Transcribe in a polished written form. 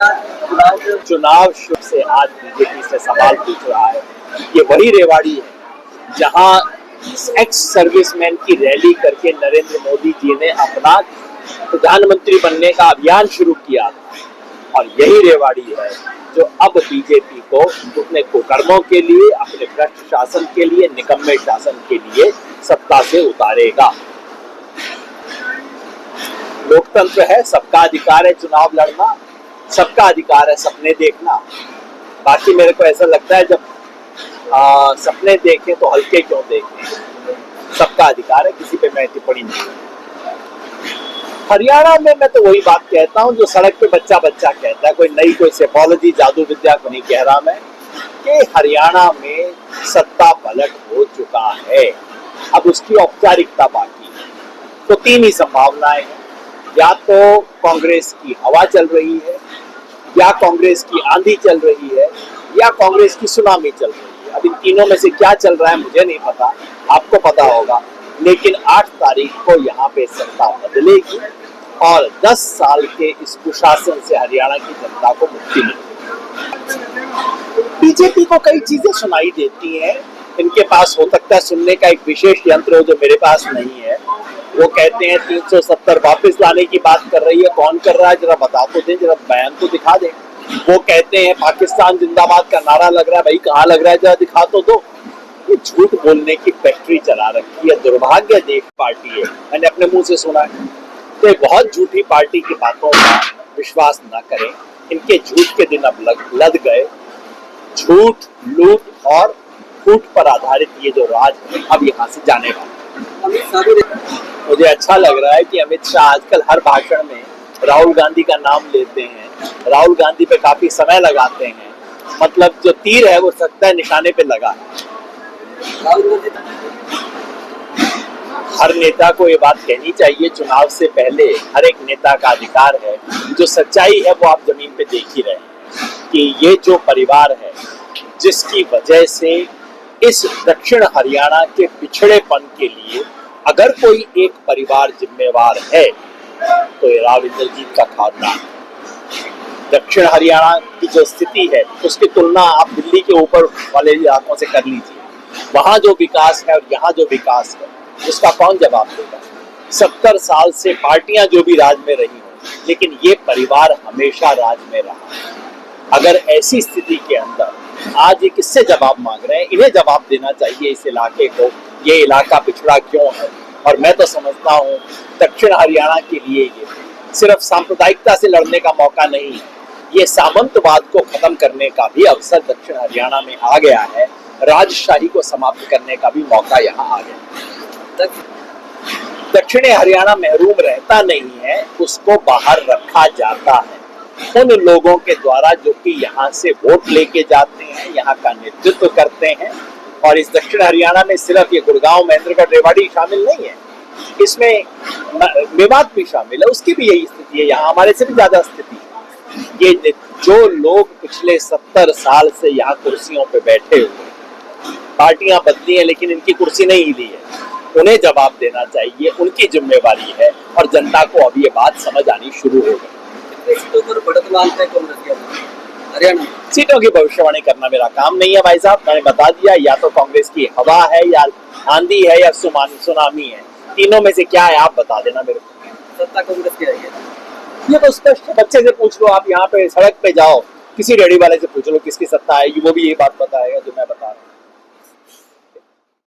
चुनाव शुरू से आज बीजेपी से सवाल पूछ रहा है। ये वही रेवाड़ी है जहां एक्स सर्विसमैन की रैली करके नरेंद्र मोदी जी ने अपना प्रधानमंत्री बनने का अभियान शुरू किया और यही रेवाड़ी है जो अब बीजेपी को अपने कुकर्मों के लिए, अपने भ्रष्ट शासन के लिए, निकम्मे शासन के लिए सत्ता से उतारेगा। लोकतंत्र है, सबका अधिकार है चुनाव लड़ना, सबका अधिकार है सपने देखना। बाकी मेरे को ऐसा लगता है जब सपने देखें तो हल्के क्यों देखें, सबका अधिकार है, किसी पे मैं टिप्पणी नहीं। हरियाणा में मैं तो वही बात कहता हूँ जो सड़क पे बच्चा बच्चा कहता है, कोई नई कोई सेफोलॉजी जादू विद्या को नहीं कह रहा मैं, कि हरियाणा में सत्ता पलट हो चुका है। अब उसकी औपचारिकता बाकी है। तो तीन ही संभावनाएं हैं, या तो कांग्रेस की हवा चल रही है, या कांग्रेस की आंधी चल रही है, या कांग्रेस की सुनामी चल रही है। अब इन तीनों में से क्या चल रहा है मुझे नहीं पता, आपको पता होगा। लेकिन 8 तारीख को यहाँ पे सत्ता बदलेगी और 10 साल के इस कुशासन से हरियाणा की जनता को मुक्ति मिलेगी। बीजेपी को कई चीजें सुनाई देती हैं, इनके पास हो सकता है सुनने का एक विशेष यंत्र हो जो मेरे पास नहीं है। वो कहते हैं 370 वापस लाने की बात कर रही है, कौन कर रहा है जरा बता तो दें, जरा बयान तो दिखा दें। वो कहते हैं पाकिस्तान जिंदाबाद का नारा लग रहा है, भाई कहाँ लग रहा है जरा दिखा तो दो। ये झूठ बोलने की फैक्ट्री चला रखी है, दुर्भाग्य देश पार्टी है, मैंने अपने मुंह से सुना है। तो बहुत झूठी पार्टी की बातों का विश्वास न करें, इनके झूठ के दिन अब लद गए। झूठ, लूट और फूट पर आधारित ये जो राज है अब यहाँ से जाने वाला। मुझे अच्छा लग रहा है कि अमित शाह आजकल हर भाषण में राहुल गांधी का नाम लेते हैं, राहुल गांधी पे काफी समय लगाते हैं, मतलब जो तीर है वो सकता है निशाने पे लगा है। हर नेता को ये बात कहनी चाहिए चुनाव से पहले, हर एक नेता का अधिकार है, जो सच्चाई है वो आप जमीन पे देख ही रहे हैं कि ये जो परिवार है जिसकी वजह से इस दक्षिण हरियाणा के पिछड़ेपन के लिए अगर कोई एक परिवार जिम्मेवार है तो ये राव इंद्रजीत का खानदान। दक्षिण हरियाणा की जो स्थिति है उसकी तुलना आप दिल्ली के ऊपर वाले इलाकों से कर लीजिए। वहां जो विकास है और यहाँ जो विकास है उसका कौन जवाब देगा। 70 साल से पार्टियां जो भी राज में रही हो, लेकिन ये परिवार हमेशा राज में रहा। अगर ऐसी स्थिति के अंदर आज ये किससे जवाब मांग रहे हैं, इन्हें जवाब देना चाहिए इस इलाके को, ये इलाका पिछड़ा क्यों है। और मैं तो समझता हूँ दक्षिण हरियाणा के लिए ये सिर्फ सांप्रदायिकता से लड़ने का मौका नहीं है, ये सामंतवाद को खत्म करने का भी अवसर दक्षिण हरियाणा में आ गया है, राजशाही को समाप्त करने का भी मौका यहाँ आ गया। दक्षिणी हरियाणा महरूम रहता नहीं है, उसको बाहर रखा जाता है उन लोगों के द्वारा जो कि यहाँ से वोट लेके जाते हैं, यहाँ का नेतृत्व करते हैं। और इस दक्षिण हरियाणा में सिर्फ ये गुड़गांव, महेंद्रगढ़, रेवाड़ी शामिल नहीं है, इसमें मेवात भी शामिल है, उसकी भी यही स्थिति है, यहाँ हमारे से भी ज्यादा स्थिति है। ये जो लोग पिछले 70 साल से यहाँ कुर्सियों पे बैठे हुए, पार्टियां बदली हैं लेकिन इनकी कुर्सी नहीं हिली है, उन्हें जवाब देना चाहिए, उनकी जिम्मेवारी है। और जनता को अब ये बात समझ आनी शुरू हो गई। सीटों की भविष्यवाणी करना मेरा काम नहीं है भाई साहब, मैंने बता दिया, या तो कांग्रेस की हवा है, या आंधी है, या सुनामी है। तीनों में से क्या है आप बता देना मेरे को। सत्ता कांग्रेस की है ये तो स्पष्ट, बच्चे से पूछ लो, आप यहाँ पे सड़क पे जाओ, किसी रेडी वाले से पूछ लो किसकी सत्ता है, वो भी यही बात बताएगा जो मैं बता रहा हूँ।